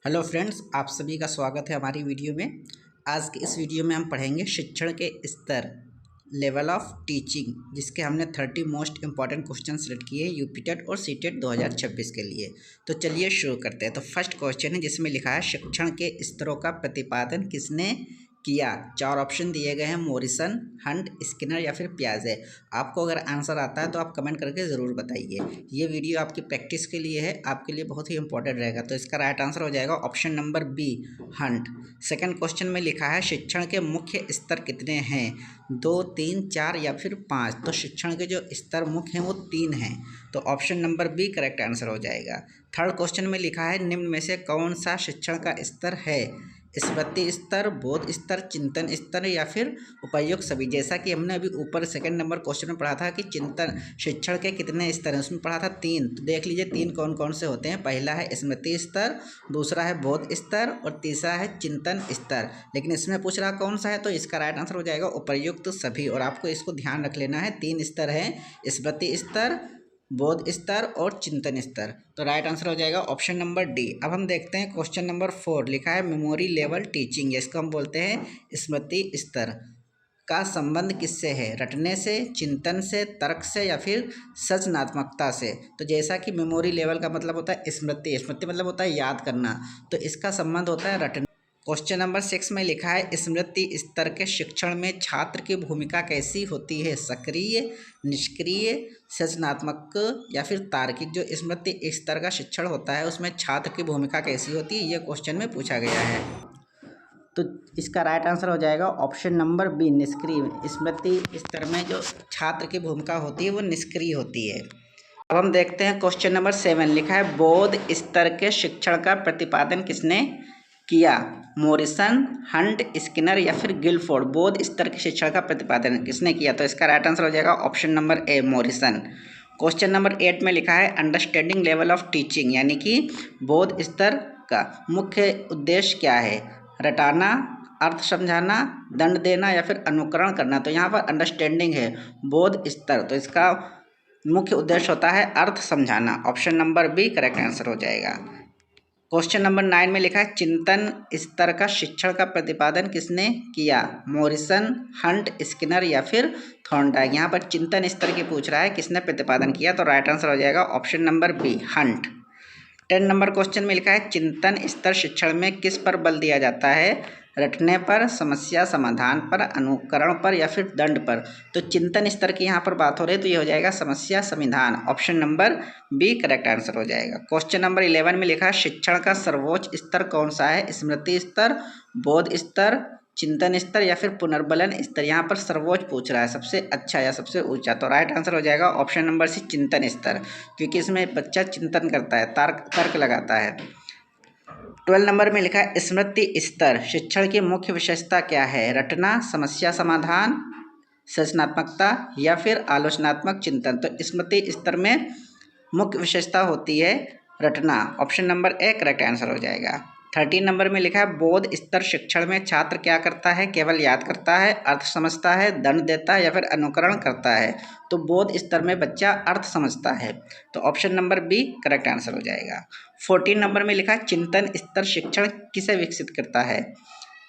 Hello friends, आप सभी का स्वागत है हमारी वीडियो में। आज के इस वीडियो में हम पढ़ेंगे शिक्षण के स्तर, लेवल ऑफ टीचिंग, जिसके हमने 30 मोस्ट इंपॉर्टेंट क्वेश्चन सेलेक्ट किए हैं यूपी टेट और सी टेट 2026 के लिए। तो चलिए शुरू करते हैं। तो फर्स्ट क्वेश्चन है जिसमें लिखा है शिक्षण के स्तरों का प्रतिपादन किसने किया। 4 ऑप्शन दिए गए हैं, मॉरिसन, हंट, स्किनर या फिर पियाजे। आपको अगर आंसर आता है तो आप कमेंट करके ज़रूर बताइए। ये वीडियो आपकी प्रैक्टिस के लिए है, आपके लिए बहुत ही इंपॉर्टेंट रहेगा। तो इसका राइट आंसर हो जाएगा option number B, hunt. Second question में लिखा है शिक्षण के मुख्य स्तर कितने हैं, 2, 3, 4 या फिर 5। तो शिक्षण के जो स्तर मुख्य हैं वो 3 हैं, तो option number B correct answer हो जाएगा। थर्ड क्वेश्चन में लिखा है निम्न में से कौन सा शिक्षण का स्तर है, स्मृति स्तर, बोध स्तर, चिंतन स्तर या फिर उपयुक्त सभी। जैसा कि हमने अभी ऊपर सेकंड नंबर क्वेश्चन में पढ़ा था कि चिंतन शिक्षण के कितने स्तर हैं, उसमें पढ़ा था 3। तो देख लीजिए 3 कौन कौन से होते हैं। पहला है स्मृति स्तर, दूसरा है बोध स्तर और तीसरा है चिंतन स्तर। लेकिन इसमें पूछ रहा कौन सा है, तो इसका राइट आंसर हो जाएगा उपयुक्त सभी। और आपको इसको ध्यान रख लेना है, 3 स्तर हैं, स्मृति स्तर, बोध स्तर और चिंतन स्तर। तो राइट आंसर हो जाएगा ऑप्शन नंबर डी। अब हम देखते हैं क्वेश्चन नंबर 4, लिखा है मेमोरी लेवल टीचिंग, इसको हम बोलते हैं स्मृति स्तर का संबंध किससे है, रटने से, चिंतन से, तर्क से या फिर सृजनात्मकता से। तो जैसा कि मेमोरी लेवल का मतलब होता है स्मृति, स्मृति मतलब होता है याद करना, तो इसका संबंध होता है रटने। क्वेश्चन नंबर 6 में लिखा है स्मृति स्तर के शिक्षण में छात्र की भूमिका कैसी होती है, सक्रिय, निष्क्रिय, सृजनात्मक या फिर तार्किक। जो स्मृति स्तर का शिक्षण होता है उसमें छात्र की भूमिका कैसी होती है, ये क्वेश्चन में पूछा गया है। तो इसका राइट आंसर हो जाएगा ऑप्शन नंबर बी, निष्क्रिय। स्मृति स्तर में जो छात्र की भूमिका होती है वो निष्क्रिय होती है। अब हम देखते हैं क्वेश्चन नंबर 7, लिखा है बोध स्तर के शिक्षण का प्रतिपादन किसने किया, मॉरिसन, हंट, स्किनर या फिर गिलफोर्ड। बोध स्तर के शिक्षण का प्रतिपादन किसने किया, तो इसका राइट आंसर हो जाएगा ऑप्शन नंबर ए, मॉरिसन। क्वेश्चन नंबर 8 में लिखा है अंडरस्टैंडिंग लेवल ऑफ टीचिंग, यानी कि बोध स्तर का मुख्य उद्देश्य क्या है, रटाना, अर्थ समझाना, दंड देना या फिर अनुकरण करना। तो यहाँ पर अंडरस्टैंडिंग है बोध स्तर, तो इसका मुख्य उद्देश्य होता है अर्थ समझाना। Option number B correct answer हो जाएगा। क्वेश्चन नंबर 9 में लिखा है चिंतन स्तर का शिक्षण का प्रतिपादन किसने किया, मॉरिसन, हंट, स्किनर या फिर थॉर्नडाइक। यहाँ पर चिंतन स्तर की पूछ रहा है, किसने प्रतिपादन किया, तो राइट आंसर हो जाएगा option number B, hunt. 10 number question में लिखा है चिंतन स्तर शिक्षण में किस पर बल दिया जाता है, रटने पर, समस्या समाधान पर, अनुकरण पर या फिर दंड पर। तो चिंतन स्तर की यहाँ पर बात हो रही है, तो ये हो जाएगा समस्या समाधान। Option number B correct answer हो जाएगा। क्वेश्चन नंबर 11 में लिखा है शिक्षण का सर्वोच्च स्तर कौन सा है, स्मृति स्तर, बोध स्तर, चिंतन स्तर या फिर पुनर्बलन स्तर। यहाँ पर सर्वोच्च पूछ रहा है, सबसे अच्छा या सबसे ऊंचा। तो राइट आंसर हो जाएगा ऑप्शन नंबर सी, चिंतन स्तर, क्योंकि इसमें बच्चा चिंतन करता है, तर्क लगाता है। 12 नंबर में लिखा है स्मृति स्तर शिक्षण की मुख्य विशेषता क्या है, रटना, समस्या समाधान, सृजनात्मकता या फिर आलोचनात्मक चिंतन। तो स्मृति स्तर में मुख्य विशेषता होती है रटना। Option number A correct answer हो जाएगा। 13 नंबर में लिखा है बोध स्तर शिक्षण में छात्र क्या करता है, केवल याद करता है, अर्थ समझता है, दंड देता है या फिर अनुकरण करता है। तो बोध स्तर में बच्चा अर्थ समझता है, तो option number B correct answer हो जाएगा। 14 नंबर में लिखा है चिंतन स्तर शिक्षण किसे विकसित करता है,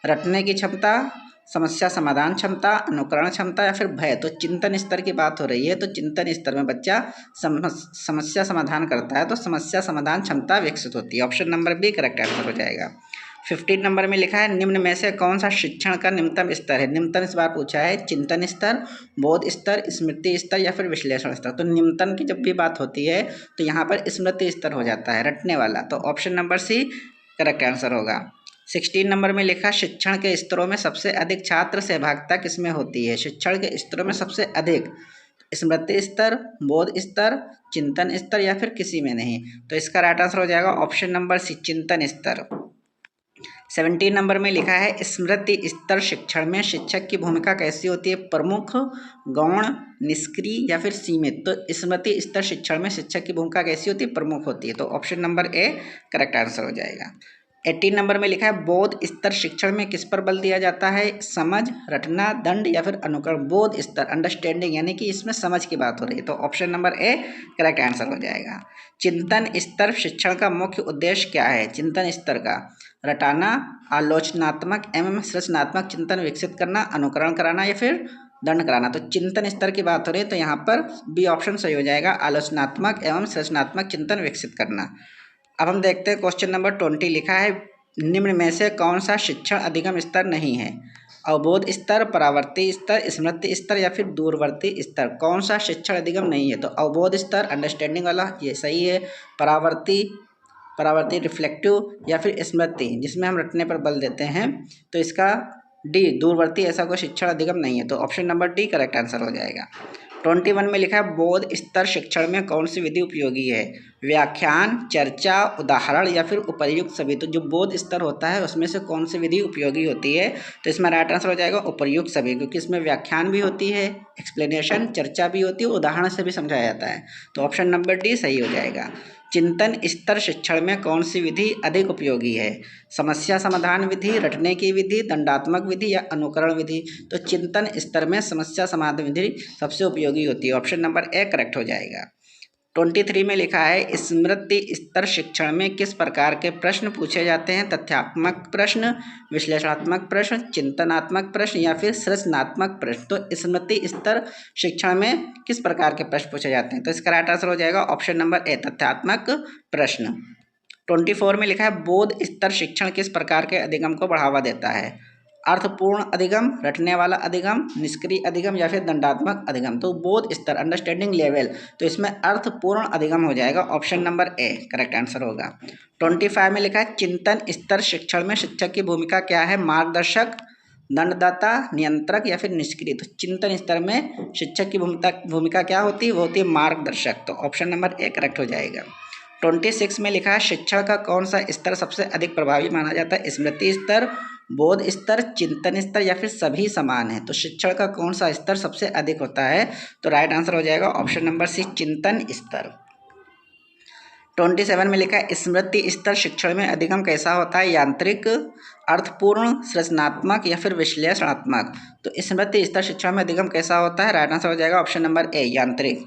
रटने की क्षमता, समस्या समाधान क्षमता, अनुकरण क्षमता या फिर भय। तो चिंतन स्तर की बात हो रही है, तो चिंतन स्तर में बच्चा समस्या समाधान करता है, तो समस्या समाधान क्षमता विकसित होती है। Option number B correct answer हो जाएगा। 15 नंबर में लिखा है निम्न में से कौन सा शिक्षण का निम्नतम स्तर है। निम्नतम इस बार पूछा है चिंतन स्तर, बोध स्तर, स्मृति स्तर या फिर विश्लेषण स्तर। तो निम्नतम की जब भी बात होती है तो यहाँ पर स्मृति स्तर हो जाता है, रटने वाला। तो option number C correct answer होगा। 16 नंबर में लिखा शिक्षण के स्तरों में सबसे अधिक छात्र सहभागिता किसमें होती है, शिक्षण के स्तरों में सबसे अधिक स्मृति स्तर, बोध स्तर, चिंतन स्तर या फिर किसी में नहीं। तो इसका राइट आंसर हो जाएगा ऑप्शन नंबर सी, चिंतन स्तर। 17 नंबर में लिखा है स्मृति स्तर शिक्षण में शिक्षक की भूमिका कैसी होती है, प्रमुख, गौण, निष्क्रिय या फिर सीमित। तो स्मृति स्तर शिक्षण में शिक्षक की भूमिका कैसी होती है, प्रमुख होती है। तो option number A correct answer हो जाएगा। 18 नंबर में लिखा है बोध स्तर शिक्षण में किस पर बल दिया जाता है? समझ, रटना, दंड या फिर अनुकरण। बोध स्तर अंडरस्टैंडिंग, यानी कि इसमें समझ की बात हो रही है, तो option number A correct answer हो जाएगा। चिंतन स्तर शिक्षण का मुख्य उद्देश्य क्या है? चिंतन स्तर का रटाना, आलोचनात्मक एवं सृजनात्मक चिंतन विकसित करना, अनुकरण कराना या फिर दंड कराना। तो चिंतन स्तर की बात हो रही है, तो यहाँ पर बी ऑप्शन सही हो जाएगा, आलोचनात्मक एवं सृजनात्मक चिंतन विकसित करना। अब हम देखते हैं क्वेश्चन नंबर 20 लिखा है निम्न में से कौन सा शिक्षण अधिगम स्तर नहीं है? अवबोध स्तर, परावर्ती स्तर, स्मृति स्तर या फिर दूरवर्ती स्तर। कौन सा शिक्षण अधिगम नहीं है? तो अवबोध स्तर अंडरस्टैंडिंग वाला ये सही है। परावर्ती रिफ्लेक्टिव या फिर स्मृति जिसमें हम रटने पर बल देते हैं, तो इसका डी दूरवर्ती ऐसा कोई शिक्षण अधिगम नहीं है, तो option number D correct answer हो जाएगा। 21 में लिखा है बोध स्तर शिक्षण में कौन सी विधि उपयोगी है? व्याख्यान, चर्चा, उदाहरण या फिर उपर्युक्त सभी। तो जो बोध स्तर होता है उसमें से कौन सी विधि उपयोगी होती है? तो इसमें राइट आंसर हो जाएगा उपर्युक्त सभी, क्योंकि इसमें व्याख्यान भी होती है, एक्सप्लेनेशन, चर्चा भी होती है, उदाहरण से भी समझाया जाता है, तो ऑप्शन नंबर डी सही हो जाएगा। चिंतन स्तर शिक्षण में कौन सी विधि अधिक उपयोगी है? समस्या समाधान विधि, रटने की विधि, दंडात्मक विधि या अनुकरण विधि। तो चिंतन स्तर में समस्या समाधान विधि सबसे उपयोगी होती है, ऑप्शन नंबर ए करेक्ट हो जाएगा। 23 में लिखा है स्मृति स्तर शिक्षण में किस प्रकार के प्रश्न पूछे जाते हैं? तथ्यात्मक प्रश्न, विश्लेषणात्मक प्रश्न, चिंतनात्मक प्रश्न या फिर सृजनात्मक प्रश्न। तो स्मृति स्तर शिक्षण में किस प्रकार के प्रश्न पूछे जाते हैं? तो इसका राइट आंसर हो जाएगा ऑप्शन नंबर ए तथ्यात्मक प्रश्न। 24 में लिखा है बोध स्तर शिक्षण किस प्रकार के अधिगम को बढ़ावा देता है? अर्थपूर्ण अधिगम, रटने वाला अधिगम, निष्क्रिय अधिगम या फिर दंडात्मक अधिगम। तो बोध स्तर अंडरस्टैंडिंग लेवल, तो इसमें अर्थपूर्ण अधिगम हो जाएगा, option number A correct answer होगा। 25 में लिखा है चिंतन स्तर शिक्षण में शिक्षक की भूमिका क्या है? मार्गदर्शक, दंडदाता, नियंत्रक या फिर निष्क्रिय। तो चिंतन स्तर में शिक्षक की भूमिका क्या होती है? वो होती है मार्गदर्शक, तो ऑप्शन नंबर ए करेक्ट हो जाएगा। 26 में लिखा है शिक्षण का कौन सा स्तर सबसे अधिक प्रभावी माना जाता है? स्मृति स्तर, बोध स्तर, चिंतन स्तर या फिर सभी समान है। तो शिक्षण का कौन सा स्तर सबसे अधिक होता है? तो राइट आंसर हो जाएगा ऑप्शन नंबर सी चिंतन स्तर। 27 में लिखा है स्मृति स्तर शिक्षण में अधिगम कैसा होता है? यांत्रिक, अर्थपूर्ण, सृजनात्मक या फिर विश्लेषणात्मक। तो स्मृति स्तर शिक्षण में अधिगम कैसा होता है? राइट आंसर हो जाएगा ऑप्शन नंबर ए यांत्रिक।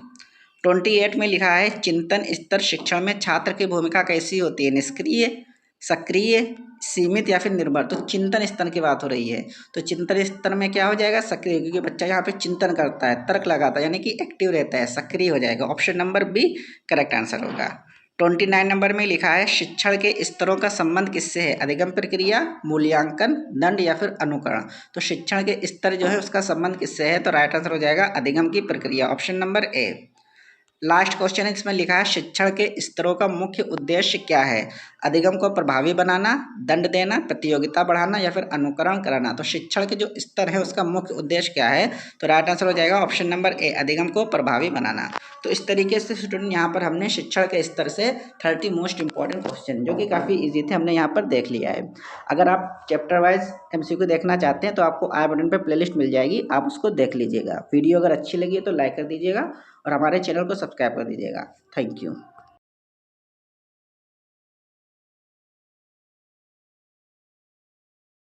28 में लिखा है चिंतन स्तर शिक्षण में छात्र की भूमिका कैसी होती है? निष्क्रिय, सक्रिय, सीमित या फिर निर्भर। तो चिंतन स्तर की बात हो रही है, तो चिंतन स्तर में क्या हो जाएगा? सक्रिय, क्योंकि बच्चा यहाँ पे चिंतन करता है, तर्क लगाता है, यानी कि एक्टिव रहता है, सक्रिय हो जाएगा, option number B correct answer होगा। 29 नंबर में लिखा है शिक्षण के स्तरों का संबंध किससे है? अधिगम प्रक्रिया, मूल्यांकन, दंड या फिर अनुकरण। तो शिक्षण के स्तर जो है उसका संबंध किससे है? तो राइट आंसर हो जाएगा अधिगम की प्रक्रिया, ऑप्शन नंबर ए। लास्ट क्वेश्चन है, इसमें लिखा है शिक्षण के स्तरों का मुख्य उद्देश्य क्या है? अधिगम को प्रभावी बनाना, दंड देना, प्रतियोगिता बढ़ाना या फिर अनुकरण कराना। तो शिक्षण के जो स्तर है उसका मुख्य उद्देश्य क्या है? तो राइट आंसर हो जाएगा ऑप्शन नंबर ए अधिगम को प्रभावी बनाना। तो इस तरीके से स्टूडेंट यहाँ पर हमने शिक्षण के स्तर से 30 मोस्ट इंपॉर्टेंट क्वेश्चन जो कि काफ़ी ईजी थे हमने यहाँ पर देख लिया है। अगर आप चैप्टर वाइज MCQ देखना चाहते हैं तो आपको आई बटन पर प्लेलिस्ट मिल जाएगी, आप उसको देख लीजिएगा। वीडियो अगर अच्छी लगी है तो लाइक कर दीजिएगा और हमारे चैनल को सब्सक्राइब कर दीजिएगा। Thank you.